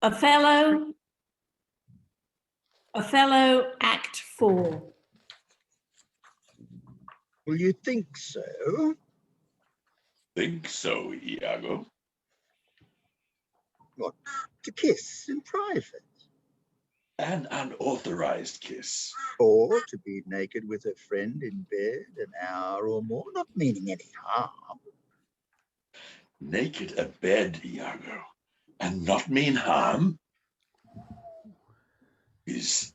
Othello, Act 4. Well, you think so? Think so, Iago? What, to kiss in private? An unauthorized kiss. Or to be naked with a friend in bed an hour or more, not meaning any harm. Naked abed, Iago, and not mean harm? It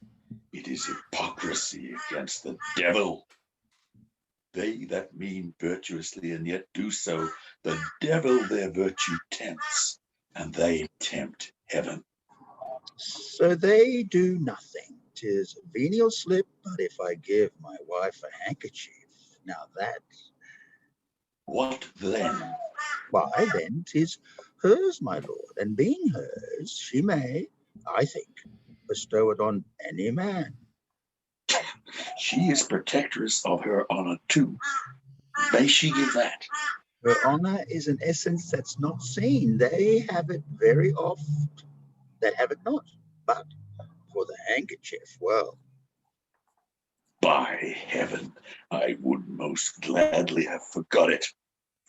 is hypocrisy against the devil. They that mean virtuously and yet do so, the devil their virtue tempts, and they tempt heaven. So they do nothing. 'Tis a venial slip, but if I give my wife a handkerchief, now that... What then? Why, then 'tis hers, my lord, and being hers, she may, I think, bestow it on any man. She is protectress of her honor too. May she give that? Her honor is an essence that's not seen. They have it very oft that have it not. But for the handkerchief, well... By heaven, I would most gladly have forgot it.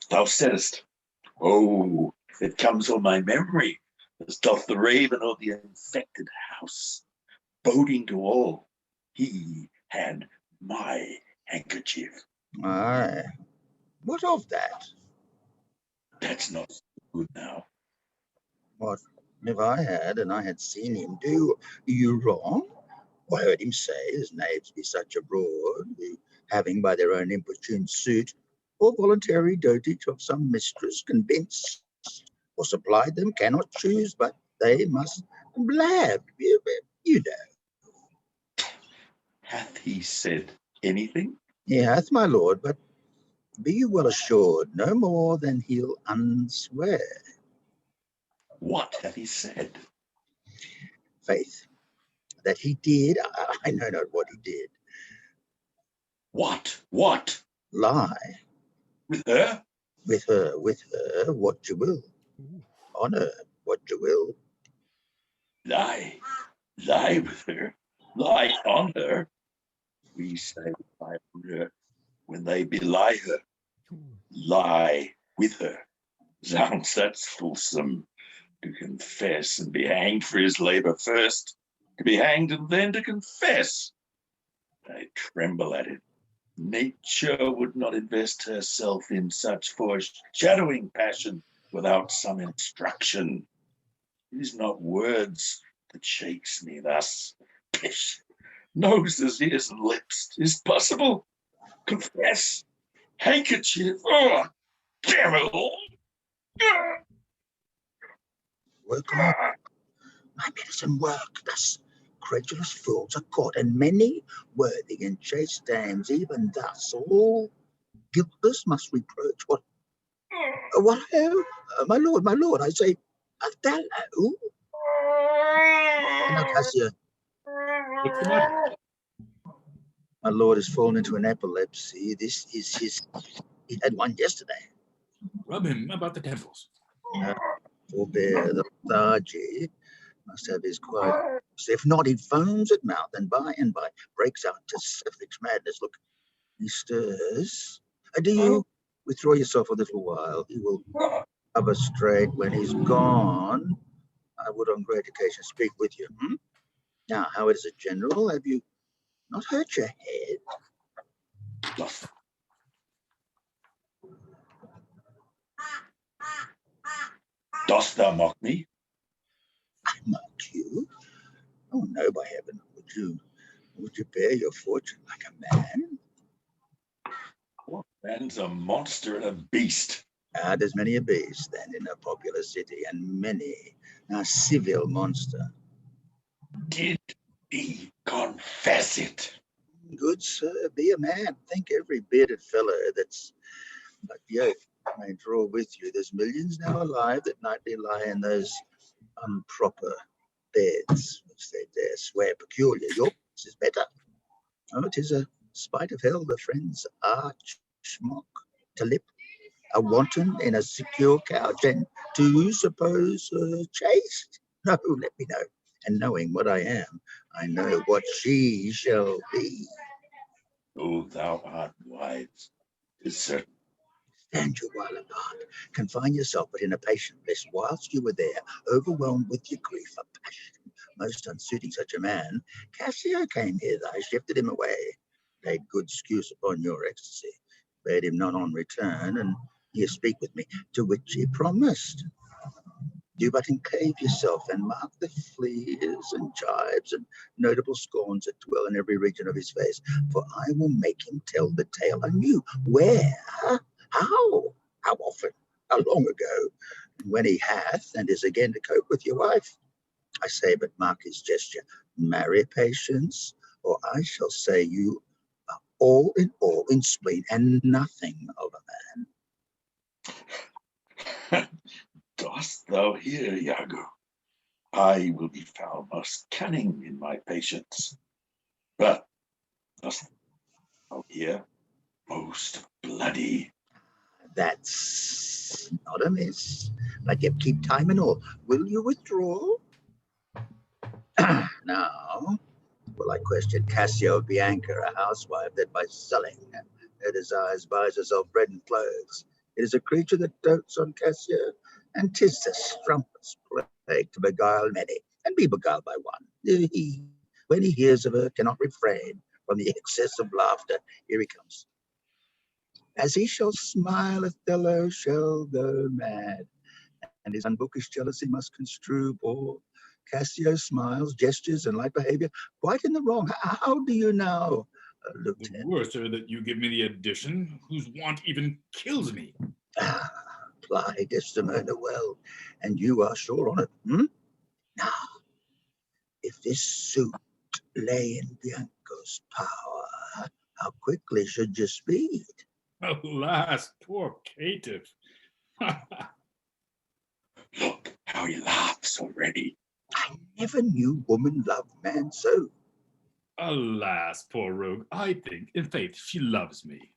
Thou saidst, oh, it comes on my memory, as doth the raven of the infected house, boding to all, he had my handkerchief. Aye, what of that? That's not so good now. What if I had, and I had seen him do you wrong? I heard him say his knaves be such abroad, who, having by their own importune suit or voluntary dotage of some mistress convinced or supplied them, cannot choose, but they must blab, you know. Hath he said anything? He hath, my lord, but be you well assured, no more than he'll unswear. What hath he said? Faith, that he did, I know not what he did. What? Lie. With her? With her, what you will. On her, what you will. Lie with her? Lie on her? We say lie on her when they belie her. Lie with her. Zounds, that's fulsome. To confess and be hanged for his labor first, to be hanged and then to confess. I tremble at it. Nature would not invest herself in such foreshadowing passion without some instruction. It is not words that shakes me thus. Pish! Noses, ears, and lips. 'Tis possible. Confess. Handkerchief. Oh, devil! Work on my medicine work. Thus credulous fools are caught, and many worthy and chaste dames, even thus, all guiltless must reproach. What, ho? My lord, I say, Othello? Now, Cassio, What's the matter? my lord has fallen into an epilepsy. This is he had one yesterday. Rub him about the temples. Forbear the lethargy. Must have his quiet. If not, he foams at mouth, and by breaks out to savage madness. Look, he stirs. Do you withdraw yourself a little while? He will cover straight when he's gone. I would on great occasion speak with you. Now, how is it, General? Have you not hurt your head? Dost thou mock me? I mock you? Oh no, by heaven! Would you bear your fortune like a man? What man's a monster and a beast? There's many a beast then in a populous city, and many a civil monster. Did he confess it? Good sir, be a man. Think every bearded fellow that's but yoke may draw with you. There's millions now alive that nightly lie in those improper beds, which they dare swear peculiar. Yours is better. Oh, 'tis a spite of hell, the friend's arch schmuck to lip, a wanton in a secure couch, and do you suppose chaste? No, let me know. And knowing what I am, I know what she shall be. Oh, thou art wise, 'tis certain. Stand you while apart. Confine yourself but in a patient bliss. Whilst you were there, overwhelmed with your grief, a passion most unsuiting such a man, Cassio came hither. I shifted him away, laid good excuse upon your ecstasy, bade him not on return, and ye speak with me, to which he promised. Do but enclave yourself and mark the fleers and jibes and notable scorns that dwell in every region of his face, for I will make him tell the tale anew. Where? How? How often? How long ago? When he hath and is again to cope with your wife. I say, but mark his gesture. Marry patience, or I shall say you are all in spleen and nothing of a man. Dost thou hear, Iago? I will be found most cunning in my patience. But dost thou hear? Most bloody. That's not amiss. But yet keep time and all. Will you withdraw? Now, will I question Cassio Bianca, a housewife that by selling her desires buys herself bread and clothes? It is a creature that dotes on Cassio, and 'tis the strumpet's plague to beguile many, and be beguiled by one. He, when he hears of her, cannot refrain from the excess of laughter. Here he comes. As he shall smile, Othello shall go mad, and his unbookish jealousy must construe poor Cassio smiles, gestures, and light behavior quite in the wrong. How do you know, The Lieutenant? worse are that you give me the addition, whose want even kills me. Ply Desdemona well, and you are sure on it. Now, if this suit lay in Bianco's power, how quickly should you speed? Alas, poor caitiff. Look how he laughs already. I never knew woman love man so. Alas, poor rogue, I think, in faith, she loves me.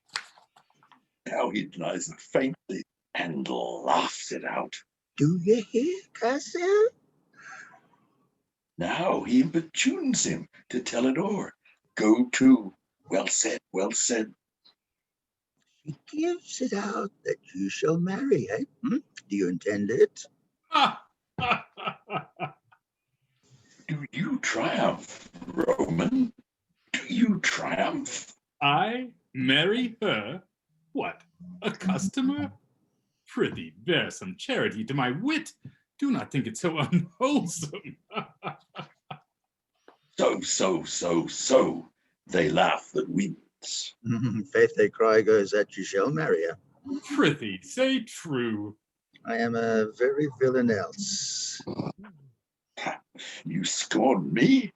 Now he denies it faintly and laughs it out. Do you hear, Cassio? Now he importunes him to tell it o'er. Go to. Well said, well said. He gives it out that you shall marry, eh? Do you intend it? Do you triumph, Roman? Do you triumph? I marry her? What, a customer? Prithee, bear some charity to my wit. Do not think it so unwholesome. So. They laugh that wins. Faith, they cry goes that you shall marry her. Prithee, say true. I am a very villain else. You scorn me?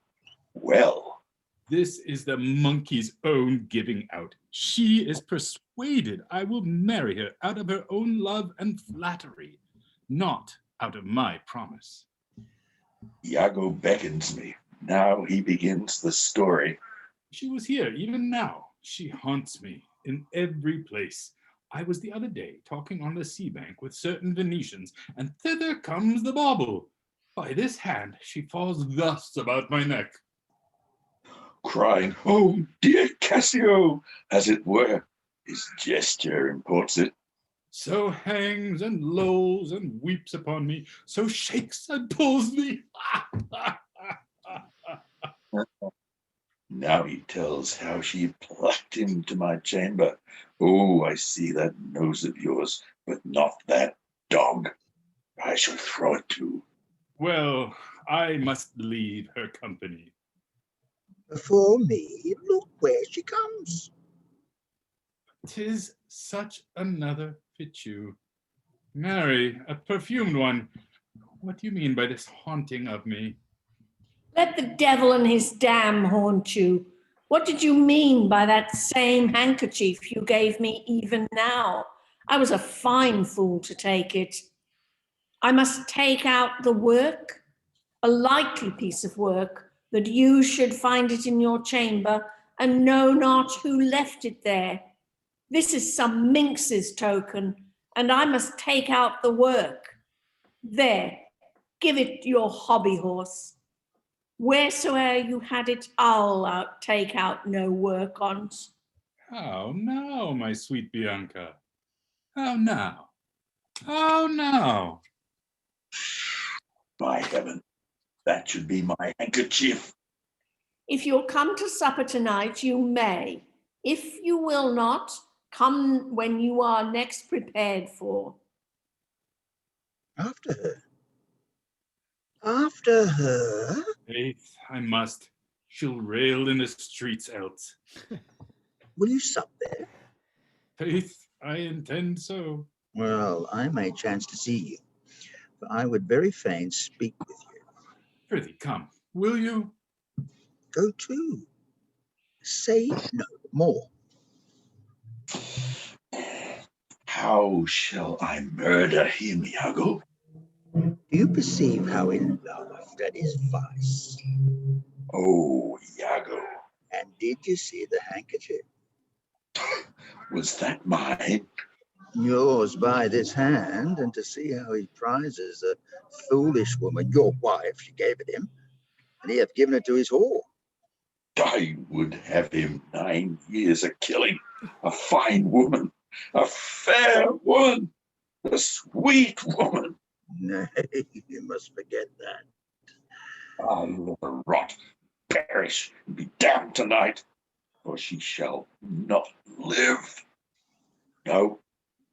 Well. This is the monkey's own giving out. She is persuaded I will marry her out of her own love and flattery, not out of my promise. Iago beckons me. Now he begins the story. She was here even now. She haunts me in every place. I was the other day talking on the sea bank with certain Venetians, and thither comes the bauble. By this hand she falls thus about my neck, Crying, "Oh, dear Cassio," as it were. His gesture imports it. so hangs and lolls and weeps upon me, so shakes and pulls me. Now he tells how she plucked him to my chamber. Oh, I see that nose of yours, but not that dog. I shall throw it to. Well, I must leave her company. Before me, look where she comes. 'Tis such another Fichu. Marry, a perfumed one. What do you mean by this haunting of me? Let the devil and his dam haunt you. What did you mean by that same handkerchief you gave me even now? I was a fine fool to take it. I must take out the work, a likely piece of work, that you should find it in your chamber and know not who left it there. This is some minx's token, and I must take out the work. There, Give it your hobby horse. Wheresoe'er you had it, I'll take out no work on't. How now, my sweet Bianca? How now? How now? By heaven, that should be my handkerchief. If you'll come to supper tonight, you may. If you will not, come when you are next prepared for. After her. After her? Faith, I must. She'll rail in the streets else. Will you sup there? Faith, I intend so. Well, I may chance to see you, for I would very fain speak with you. Prithee, come, will you? Go to. Say no more. How shall I murder him, Iago? Do you perceive how in love that is vice? Oh, Iago, And did you see the handkerchief? was that mine? Yours by this hand, and to see how he prizes a foolish woman, your wife, she gave it him, and he hath given it to his whore. I would have him 9 years a killing. A fine woman, a fair woman, a sweet woman. Nay, you must forget that. I'll let her rot, perish, and be damned tonight, for she shall not live. No,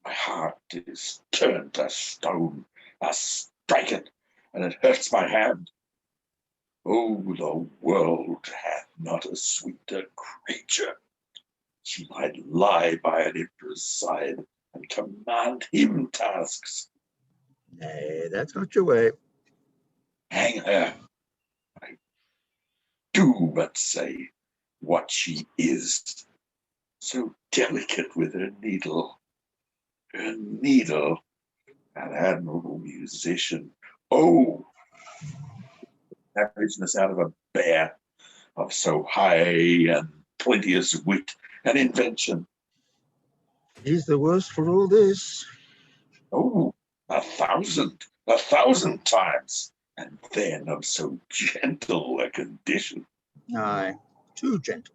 my heart is turned to stone. I strike it, and it hurts my hand. Oh, the world hath not a sweeter creature. She might lie by an emperor's side and command him tasks. Nay, that's not your way. Hang her. I do but say what she is. So delicate with her needle. Her needle, an admirable musician. Oh, savageness out of a bear, of so high and plenteous wit and invention. He's the worse for all this. Oh, 1,000 times, and then of so gentle a condition. Aye, too gentle.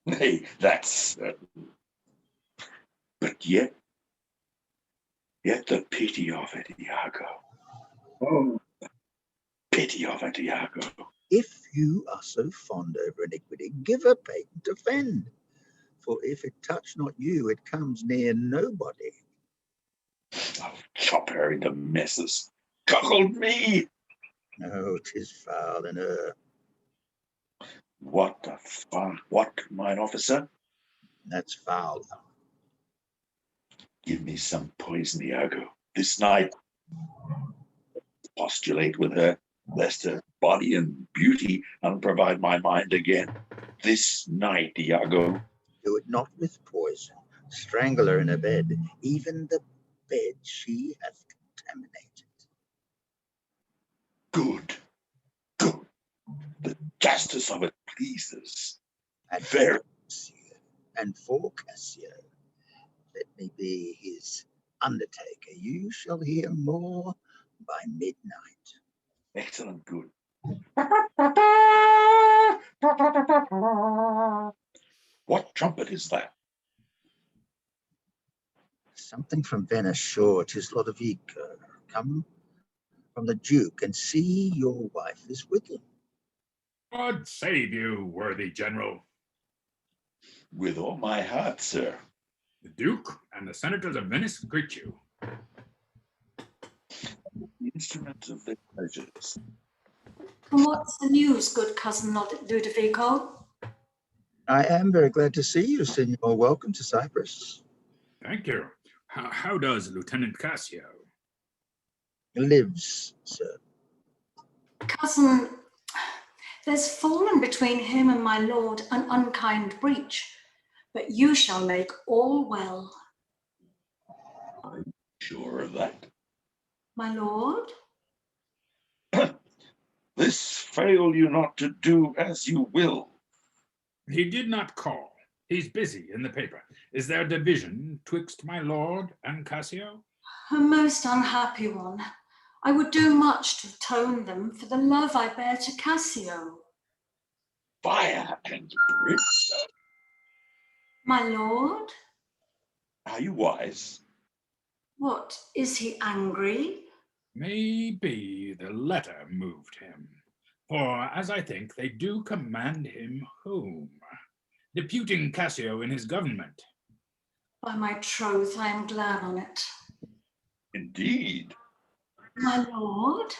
Nay, that's certain. But yet the pity of it, Iago. Oh, the pity of it, Iago. If you are so fond over iniquity, give her patent to fend. For if it touch not you, it comes near nobody. I'll chop her into messes. Cuckold me! Oh, 'tis foul in her. What a fun, what, mine officer? That's foul. Give me some poison, Iago, this night. Postulate with her, lest her body and beauty unprovide my mind again. This night, Iago. Do it not with poison. Strangle her in her bed. Even the bed she hath contaminated. Good, good. The justice of it pleases. And Very. for Cassio, let me be his undertaker. You shall hear more by midnight. Excellent, good. What trumpet is that? Something from Venice, sure, 'tis Lodovico. Come from the Duke, and see your wife is with him. God save you, worthy general. With all my heart, sir. The Duke and the senators of Venice greet you. The instruments of their pleasures. And what's the news, good cousin Ludovico? I am very glad to see you, Signor. Welcome to Cyprus. Thank you. How does Lieutenant Cassio? Lives, sir. Cousin, there's fallen between him and my lord an unkind breach, but you shall make all well. I'm sure of that. My lord? This fail you not to do as you will. He did not call. He's busy in the paper. Is there division twixt my lord and Cassio? A most unhappy one. I would do much to atone them for the love I bear to Cassio. Fire and brimstone. My lord, Are you wise? what, is he angry? Maybe the letter moved him. For, as I think, they do command him home, deputing Cassio in his government. By my troth, I am glad on it. Indeed. My lord,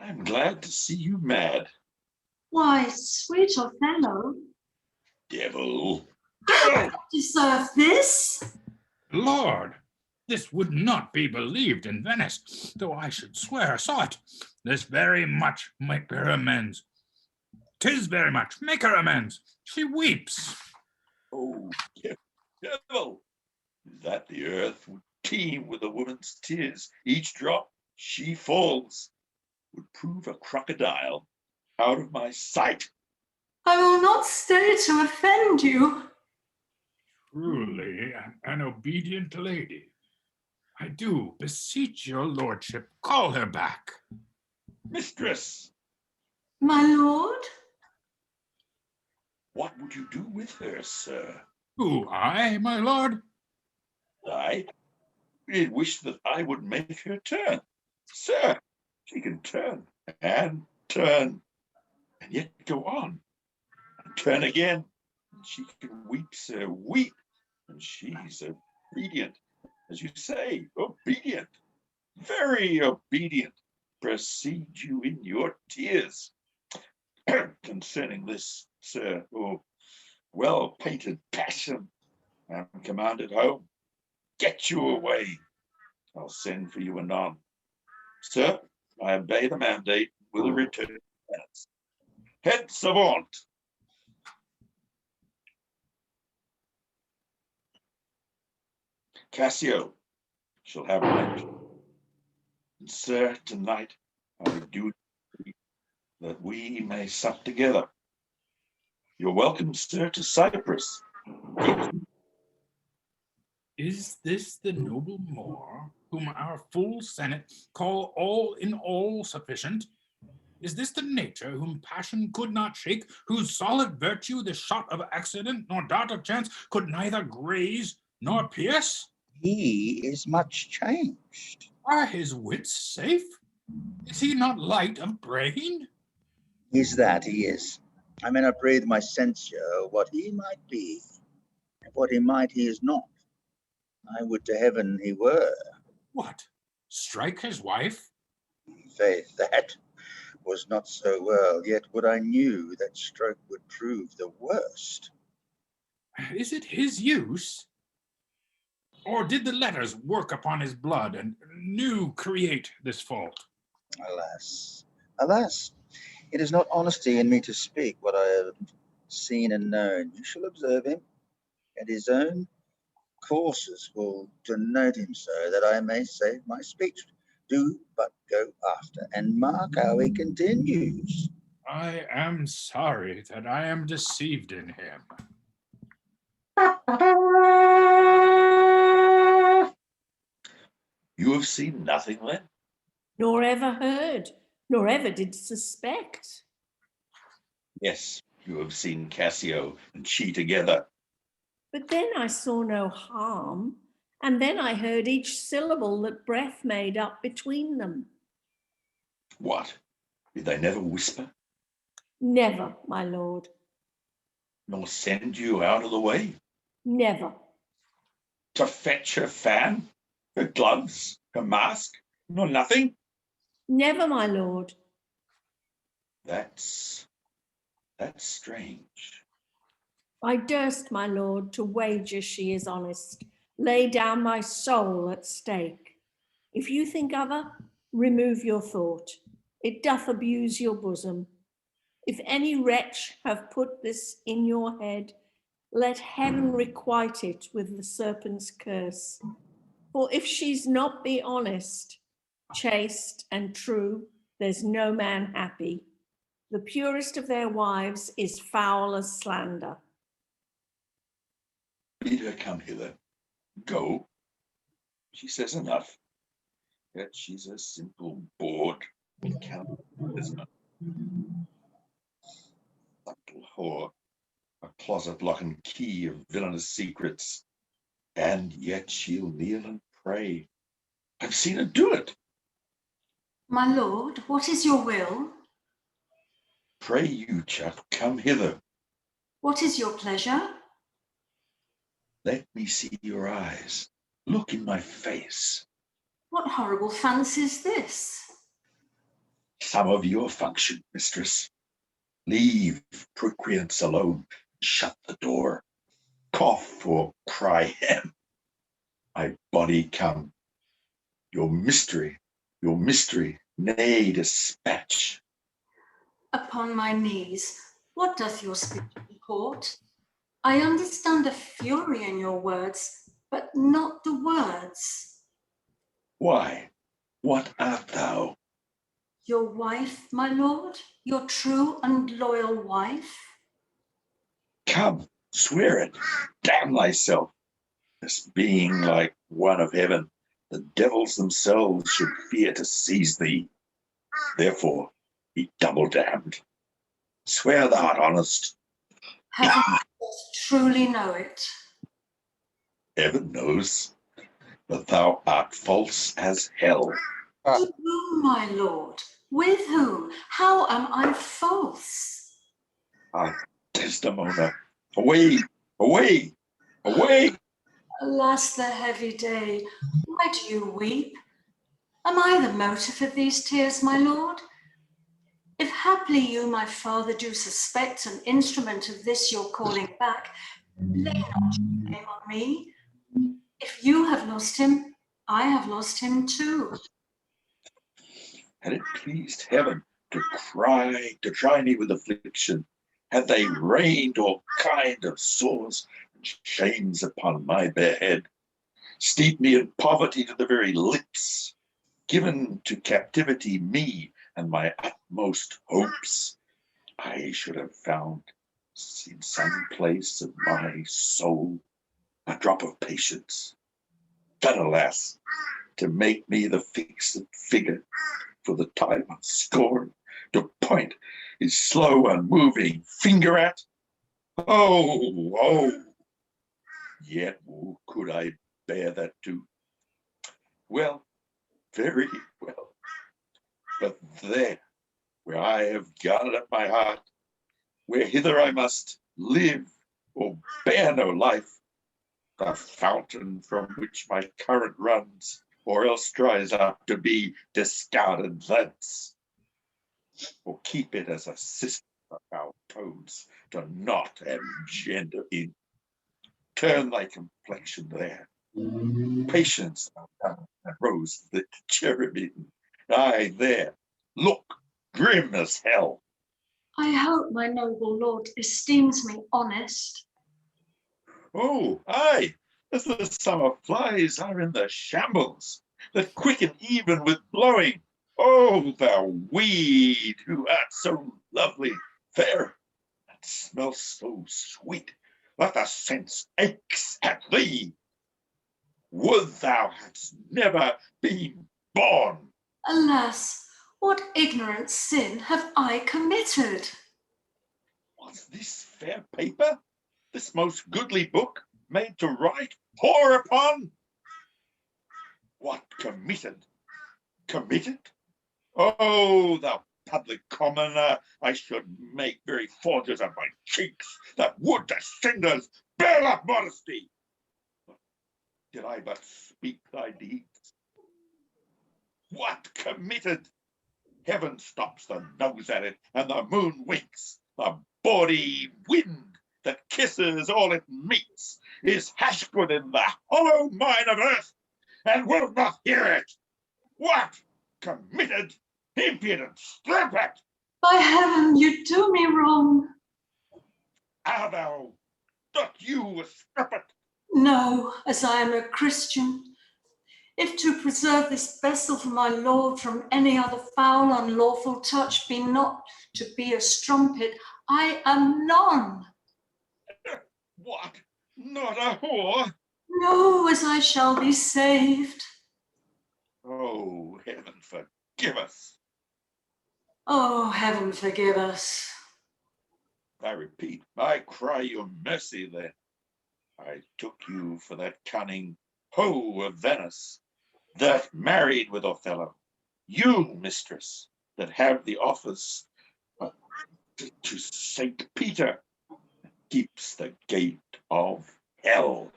I'm glad to see you mad. why, sweet Othello, Devil. Devil! deserve this? Lord, this would not be believed in Venice, though I should swear I saw it. This very much make her amends. 'Tis very much make her amends. She weeps. Oh, devil! That the earth would teem with a woman's tears. Each drop she falls would prove a crocodile out of my sight. I will not stay to offend you. Truly an obedient lady. I do beseech your lordship, call her back. Mistress, My lord, what would you do with her, sir? Who, I, my lord? I did wish that I would make her turn. Sir, she can turn and turn, and yet go on, and turn again. She can weep, sir, weep, and she's obedient, as you say, obedient, very obedient. Proceed you in your tears. Concerning this, sir, oh, well-painted passion, I'm commanded home. Get you away. I'll send for you anon. Sir, I obey the mandate, will return in minutes. Hence avaunt. Cassio shall have my and sir, tonight I would do that we may sup together. You're welcome, sir, to Cyprus. Is this the noble Moor, whom our full senate call all in all sufficient? Is this the nature whom passion could not shake, whose solid virtue the shot of accident nor dart of chance could neither graze nor pierce? He is much changed. Are his wits safe? Is he not light of brain? Is that he is. I may not breathe my censure what he might be, and what he is not. I would to heaven he were. What? Strike his wife? Faith, that was not so well, yet would I knew that stroke would prove the worst. Is it his use? Or did the letters work upon his blood and new create this fault? Alas, alas, it is not honesty in me to speak what I have seen and known. You shall observe him, and his own courses will denote him so that I may save my speech. Do but go after, and mark how he continues. I am sorry that I am deceived in him. You have seen nothing then? Nor ever heard, nor ever did suspect. Yes, you have seen Cassio and she together. But then I saw no harm, and then I heard each syllable that breath made up between them. What? Did they never whisper, Never, my lord, nor send you out of the way? never. To fetch her fan, her gloves, her mask, nor nothing? Never, my lord. That's strange. I durst, my lord, to wager she is honest, lay down my soul at stake. If you think other, remove your thought. It doth abuse your bosom. If any wretch have put this in your head, let heaven requite it with the serpent's curse. For if she's not be honest, chaste and true, there's no man happy. The purest of their wives is foul as slander. Bid her come hither. Go. She says enough. Yet she's a simple bawd. We cannot this much. Subtle whore, a closet lock and key of villainous secrets, and yet she'll kneel and pray. I've seen her do it. My lord, what is your will? Pray you, chap, come hither. What is your pleasure? Let me see your eyes. Look in my face. What horrible fancy is this? Some of your function, mistress. Leave procreance alone. Shut the door. Cough or cry hem. My body come. Your mystery, nay, dispatch. Upon my knees, what doth your speech report? I understand a fury in your words, but not the words. Why, what art thou? Your wife, my lord, your true and loyal wife? Come, swear it. Damn thyself. This being like one of heaven, the devils themselves should fear to seize thee. Therefore, be double damned. Swear thou art honest. Heaven does truly know it. Heaven knows, but thou art false as hell. To whom, my lord? With whom? How am I false? Ah, Desdemona, away, away, away. Alas, the heavy day. Why do you weep? Am I the motive of these tears, my lord? If haply you, my father, do suspect an instrument of this your calling back, lay not your blame on me. If you have lost him, I have lost him too. Had it pleased heaven to try me with affliction, had they rained all kind of sores and shames upon my bare head, steeped me in poverty to the very lips, given to captivity me and my utmost hopes, I should have found in some place of my soul a drop of patience. But alas, to make me the fixed figure for the time of scorn, to point his slow unmoving finger at, oh, yet could I bear that too? Well, very well. But there, where I have gathered up my heart, where hither I must live or bear no life, the fountain from which my current runs, or else dries up to be discarded thence, or keep it as a system of our toads to not engender in. Turn thy complexion there. Patience, rose the cherubim. Aye, there. Look, grim as hell. I hope my noble lord esteems me honest. Oh, aye, as the summer flies are in the shambles that quicken even with blowing. Oh, thou weed who art so lovely, fair, and smells so sweet that the sense aches at thee. Would thou hadst never been born. Alas, what ignorant sin have I committed? Was this fair paper, this most goodly book, made to write whore upon? What committed? Committed? Oh, thou public commoner, I should make very forges of my cheeks that would to cinders burn up modesty. Did I but speak thy deeds? What committed? Heaven stops the nose at it, and the moon winks. The bawdy wind that kisses all it meets is hashed within the hollow mine of earth, and will not hear it. What committed? Impudent strumpet! By heaven, you do me wrong. How thou doth you a strumpet? No, as I am a Christian. If to preserve this vessel for my lord from any other foul unlawful touch be not to be a strumpet, I am none. What? Not a whore? No, as I shall be saved. Oh, heaven forgive us. Oh, heaven forgive us. I repeat, I cry your mercy then. I took you for that cunning hoe of Venice, that married with Othello. You, mistress, that have the office to Saint Peter, keeps the gate of hell.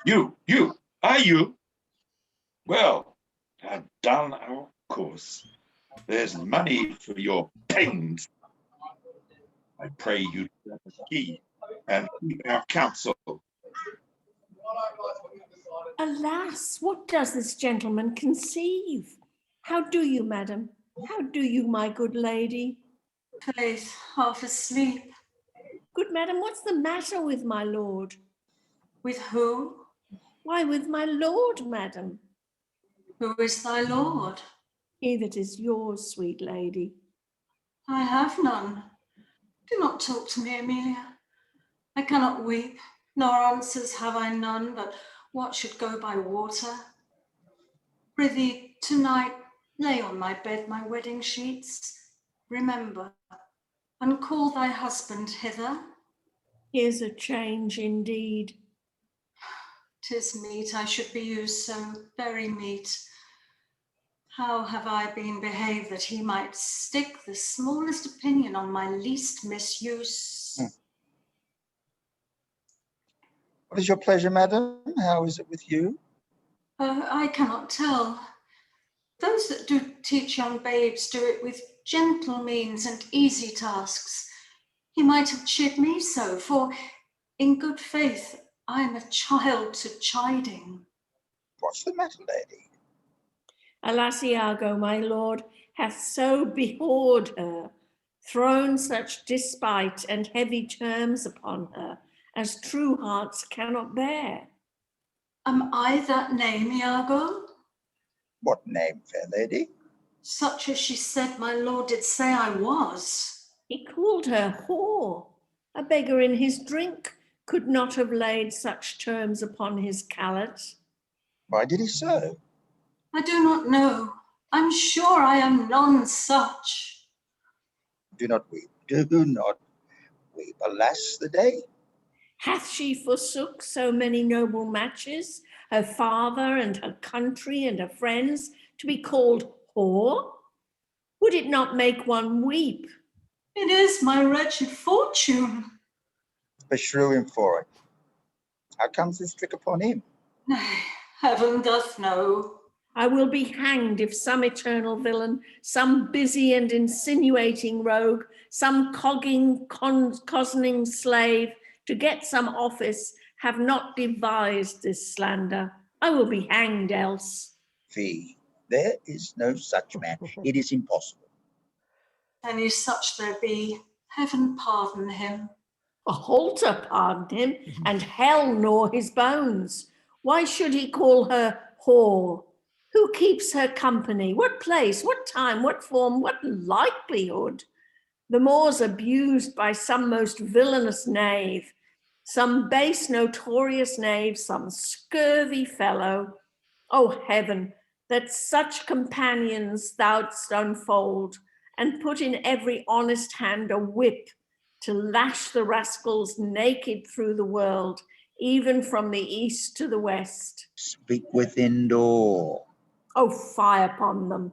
You, are you? Well, have done our course. There's money for your pains. I pray you to have the key and keep our counsel. Alas, what does this gentleman conceive? How do you, madam? How do you, my good lady? Faith, half asleep. Good madam, what's the matter with my lord? With who? Why, with my lord, madam. Who is thy lord? He that is yours, sweet lady. I have none. Do not talk to me, Amelia. I cannot weep, nor answers have I none, but what should go by water. Prithee, tonight lay on my bed my wedding sheets. Remember, and call thy husband hither. Here's a change indeed. 'Tis meet I should be used so, very meet. How have I been behaved that he might stick the smallest opinion on my least misuse? What is your pleasure, madam? How is it with you? I cannot tell. Those that do teach young babes do it with gentle means and easy tasks. He might have chid me so, for in good faith I am a child to chiding. What's the matter, lady? Alas, Iago, my lord, hath so behawed her, thrown such despite and heavy terms upon her, as true hearts cannot bear. Am I that name, Iago? What name, fair lady? Such as she said my lord did say I was. He called her whore. A beggar in his drink could not have laid such terms upon his callet. Why did he so? I do not know. I'm sure I am none such. Do not weep, do not weep. Alas the day. Hath she forsook so many noble matches, her father and her country and her friends, to be called whore? Would it not make one weep? It is my wretched fortune. Beshrew him for it. How comes this trick upon him? Nay, heaven doth know. I will be hanged if some eternal villain, some busy and insinuating rogue, some cozening slave to get some office have not devised this slander. I will be hanged else. Fee, there is no such man. It is impossible. Any such there be, heaven pardon him. A halter pardon him, and hell gnaw his bones. Why should he call her whore? Who keeps her company? What place? What time? What form? What likelihood? The more's abused by some most villainous knave, some base notorious knave, some scurvy fellow. Oh heaven, that such companions thou'dst unfold, and put in every honest hand a whip to lash the rascals naked through the world, even from the east to the west. Speak within door. Oh, fie upon them.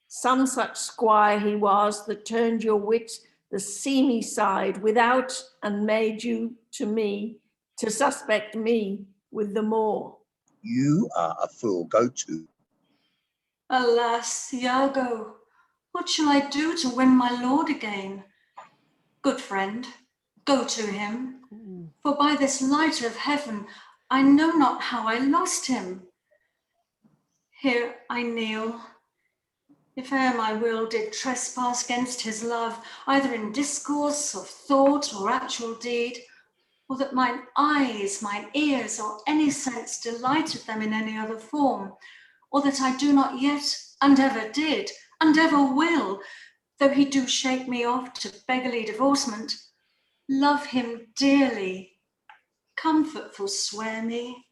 Some such squire he was that turned your wit the seamy side without, and made you to suspect me with the more. You are a fool. Go to. Alas, Iago, what shall I do to win my lord again? Good friend, go to him, for by this light of heaven I know not how I lost him. Here I kneel. If e'er my will did trespass against his love, either in discourse of thought or actual deed, or that mine eyes, mine ears, or any sense delighted them in any other form, or that I do not yet, and ever did, and ever will, though he do shake me off to beggarly divorcement, love him dearly, comfort forswear me.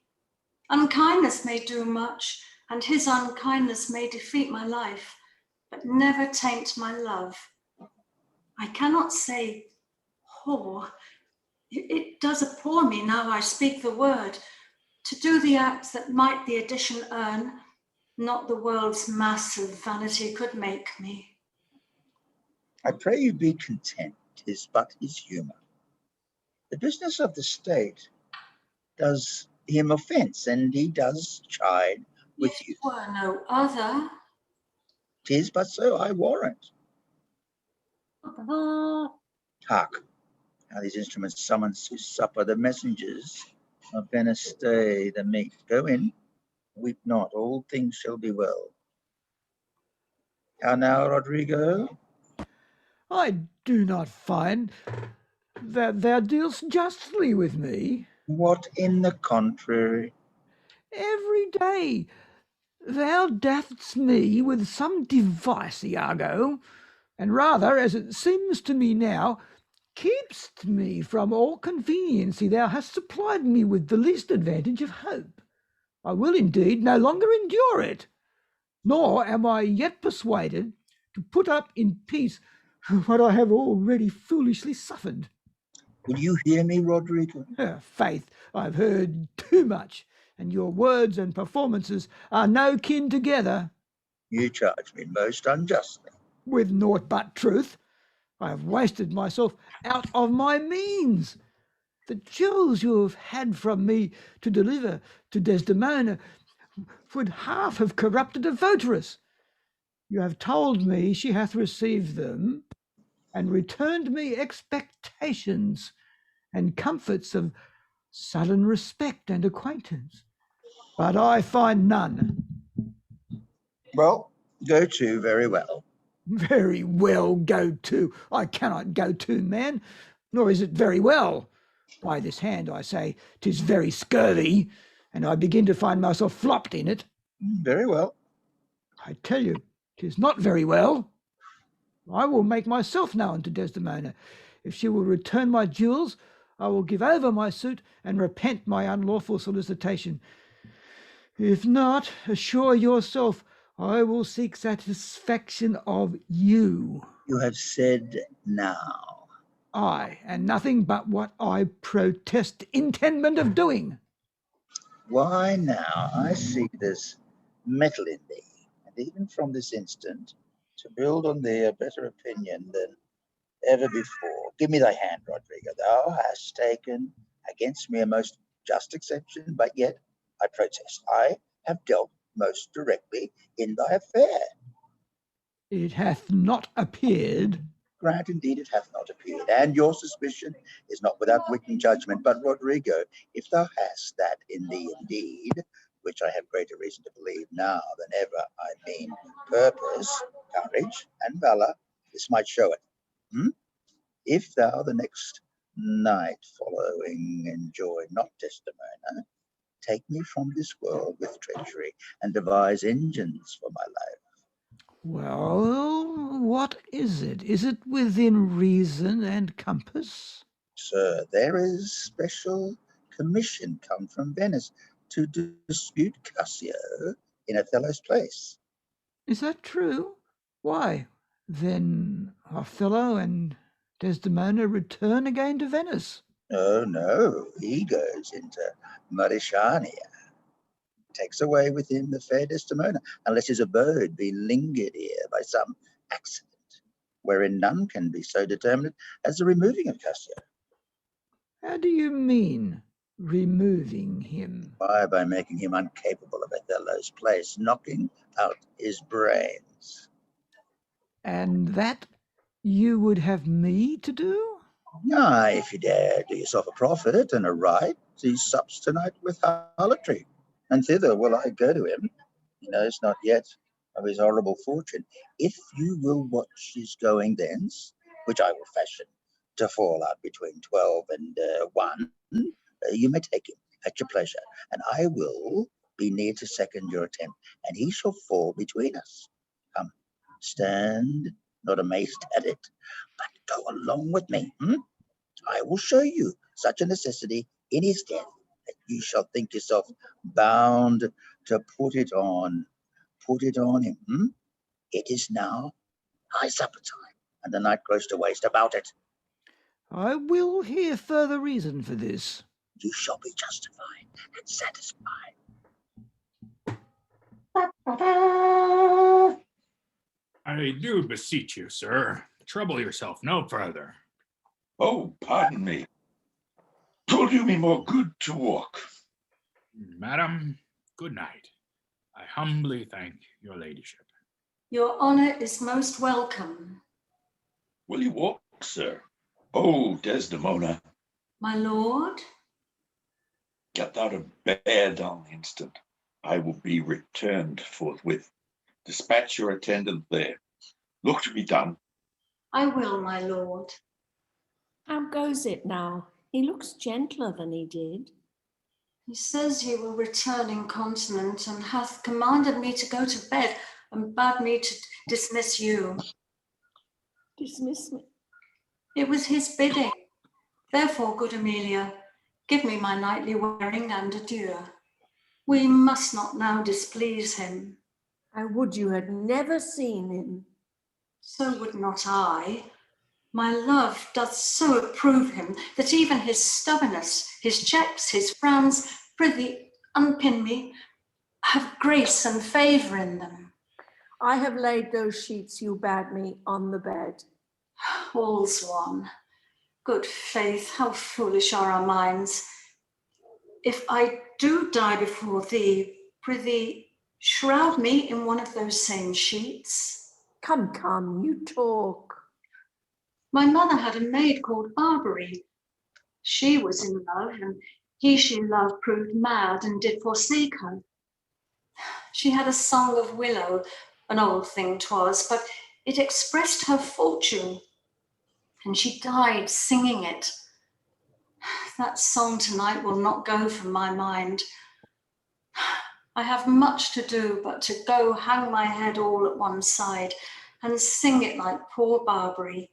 Unkindness may do much, and his unkindness may defeat my life, but never taint my love. I cannot say whore. It does appall me now I speak the word, to do the act that might the addition earn, not the world's massive vanity could make me. I pray you be content, 'tis but his humour. The business of the state does him offence, and he does chide with If you. 'twere no other. 'Tis but so, I warrant. Hark, how these instruments summons to supper the messengers of Venice stay the meat. Go in, weep not, all things shall be well. How now, Rodrigo? I do not find that thou dealst justly with me. What in the contrary? Every day thou dothst me with some device, Iago, and rather, as it seems to me now, keep'st me from all conveniency thou hast supplied me with the least advantage of hope. I will indeed no longer endure it, nor am I yet persuaded to put up in peace what I have already foolishly suffered. Will you hear me, Rodrigo? Faith, I've heard too much, and your words and performances are no kin together. You charge me most unjustly. With naught but truth, I have wasted myself out of my means. The jewels you have had from me to deliver to Desdemona would half have corrupted a votaress. You have told me she hath received them, and returned me expectations and comforts of sudden respect and acquaintance. But I find none. Well, go to, very well. Very well, go to. I cannot go to, man, nor is it very well. By this hand, I say, 'tis very scurvy, and I begin to find myself flopped in it. Very well. I tell you, 'tis not very well. I will make myself known to Desdemona. If she will return my jewels, I will give over my suit and repent my unlawful solicitation. If not, assure yourself I will seek satisfaction of you. You have said now. Aye, and nothing but what I protest intendment of doing. Why now I see this metal in thee, and even from this instant to build on thee a better opinion than ever before. Give me thy hand, Rodrigo. Thou hast taken against me a most just exception, but yet I protest I have dealt most directly in thy affair. It hath not appeared. Grant indeed it hath not appeared, and your suspicion is not without wit and judgment. But Rodrigo, if thou hast that in thee indeed, which I have greater reason to believe now than ever, I mean purpose, courage, and valour, this might show it. If thou the next night following enjoy not Desdemona, take me from this world with treachery, and devise engines for my life. Well, what is it? Is it within reason and compass? Sir, there is special commission come from Venice to dispute Cassio in Othello's place. Is that true? Why, then Othello and Desdemona return again to Venice. Oh no, he goes into Mauritania, takes away with him the fair Desdemona, unless his abode be lingered here by some accident, wherein none can be so determinate as the removing of Cassio. How do you mean, removing him? Why, by making him incapable of Othello's place, knocking out his brains. And that you would have me to do? Aye, if you dare do yourself a profit and a right, he sups tonight with harlotry, and thither will I go to him. He knows not yet of his horrible fortune. If you will watch his going thence, which I will fashion to fall out between 12 and 1, you may take him at your pleasure, and I will be near to second your attempt, and he shall fall between us. Come, stand not amazed at it, but go along with me. I will show you such a necessity in his death that you shall think yourself bound to put it on him. It is now high supper time, and the night grows to waste. About it, I will hear further reason for this. you shall be justified and satisfied. I do beseech you, sir, trouble yourself no further. Oh, pardon me. 'Twill do me more good to walk. Madam, good night. I humbly thank your ladyship. Your honour is most welcome. Will you walk, sir? Oh, Desdemona, My lord, get thou to bed on the instant. I will be returned forthwith. Dispatch your attendant there. Look to be done. I will, my lord. How goes it now? He looks gentler than he did. He says he will return incontinent, and hath commanded me to go to bed, and bade me to dismiss you. Dismiss me. It was his bidding. Therefore, good Amelia, give me my nightly wearing and adieu. We must not now displease him. I would you had never seen him. So would not I. My love doth so approve him that even his stubbornness, his checks, his frowns, prithee, unpin me, have grace and favour in them. I have laid those sheets you bade me on the bed. All's one. Good faith, how foolish are our minds. If I do die before thee, prithee, shroud me in one of those same sheets. Come, come, you talk. My mother had a maid called Barbary. She was in love, and he she loved proved mad and did forsake her. She had a song of willow, an old thing 'twas, but it expressed her fortune, and she died singing it. That song tonight will not go from my mind. I have much to do but to go hang my head all at one side and sing it like poor Barbary.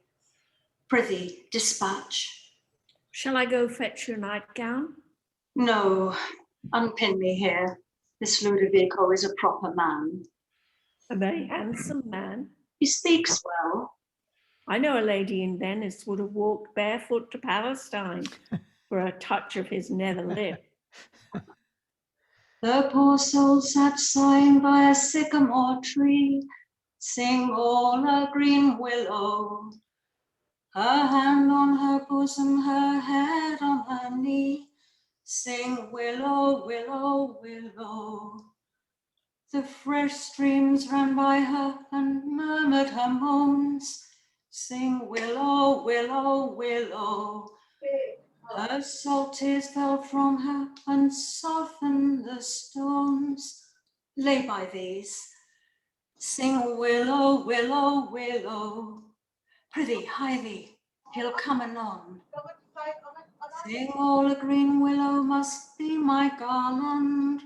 Prithee, dispatch. Shall I go fetch your nightgown? No, unpin me here. This Ludovico is a proper man. A very handsome man. He speaks well. I know a lady in Venice would have walked barefoot to Palestine for a touch of his nether lip. The poor soul sat sighing by a sycamore tree, sing all a green willow. Her hand on her bosom, her head on her knee, sing willow, willow, willow. The fresh streams ran by her and murmured her moans, sing willow, willow, willow. Her salt tears fell from her and softened the stones. Lay by these, sing willow, willow, willow. Prithee, hie thee, he'll come anon. Sing all a green willow must be my garland.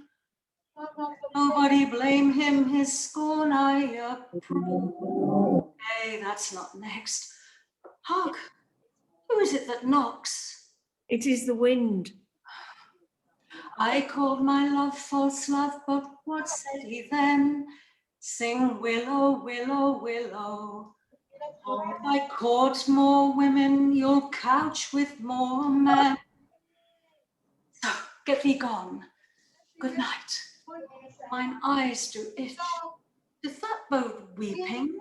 Nobody blame him, his scorn I approve. Hey, that's not next. Hark, who is it that knocks? It is the wind. I called my love false love, but what said he then? Sing willow, willow, willow. I court more women, you'll couch with more men. So, get thee gone. Good night. Mine eyes do itch. Doth that bode weeping?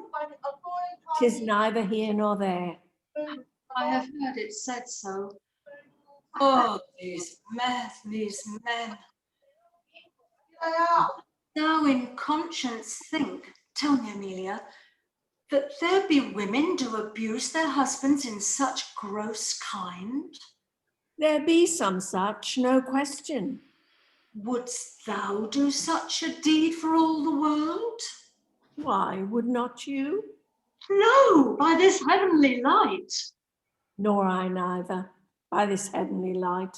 'Tis neither here nor there. I have heard it said so. Oh, these men, these men. Thou in conscience think, tell me, Amelia, that there be women do abuse their husbands in such gross kind? There be some such, no question. Wouldst thou do such a deed for all the world? Why, would not you? No, by this heavenly light. Nor I neither, by this heavenly light.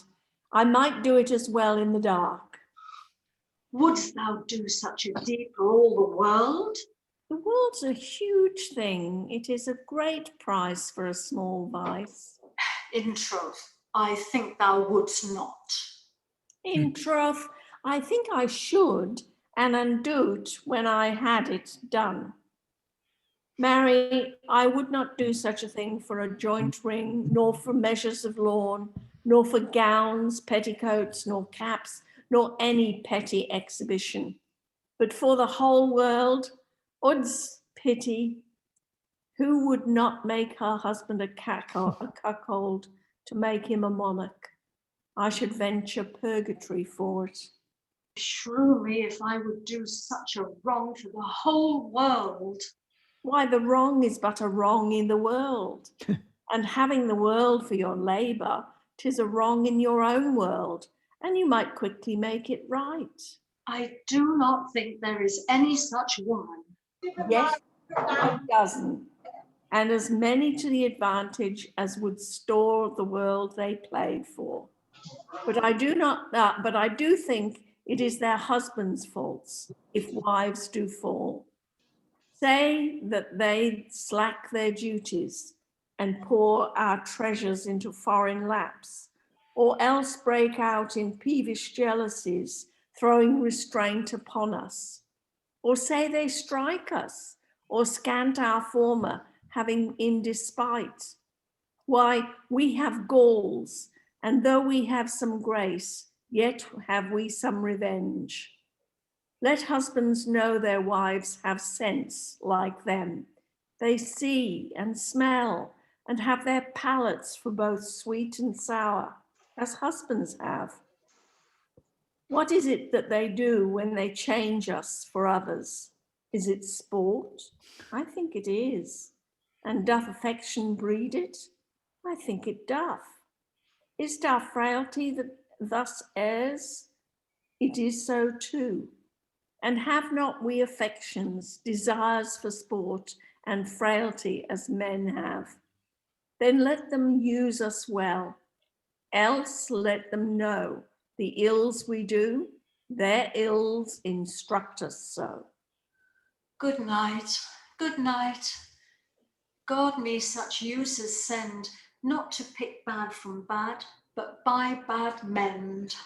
I might do it as well in the dark. Wouldst thou do such a deed for all the world? The world's a huge thing. It is a great price for a small vice. In troth, I think thou wouldst not. In troth, I think I should, and undo't when I had it done. Marry, I would not do such a thing for a joint ring, nor for measures of lawn, nor for gowns, petticoats, nor caps, nor any petty exhibition. But for the whole world, odds pity, who would not make her husband a cuckold to make him a monarch? I should venture purgatory for it. Shrew me if I would do such a wrong for the whole world. Why, the wrong is but a wrong in the world. And having the world for your labour, 'tis a wrong in your own world, and you might quickly make it right. I do not think there is any such woman. Yes, a dozen, and as many to the advantage as would store the world they played for. But I do think it is their husbands' faults if wives do fall. Say that they slack their duties and pour our treasures into foreign laps, or else break out in peevish jealousies, throwing restraint upon us. Or say they strike us, or scant our former, having in despite. Why, we have galls, and though we have some grace, yet have we some revenge. Let husbands know their wives have sense like them. They see and smell and have their palates for both sweet and sour, as husbands have. What is it that they do when they change us for others? Is it sport? I think it is. And doth affection breed it? I think it doth. Is our frailty that thus errs? It is so too. And have not we affections, desires for sport, and frailty as men have? Then let them use us well, else let them know the ills we do, their ills instruct us so. Good night, good night. God me such uses send, not to pick bad from bad, but by bad mend.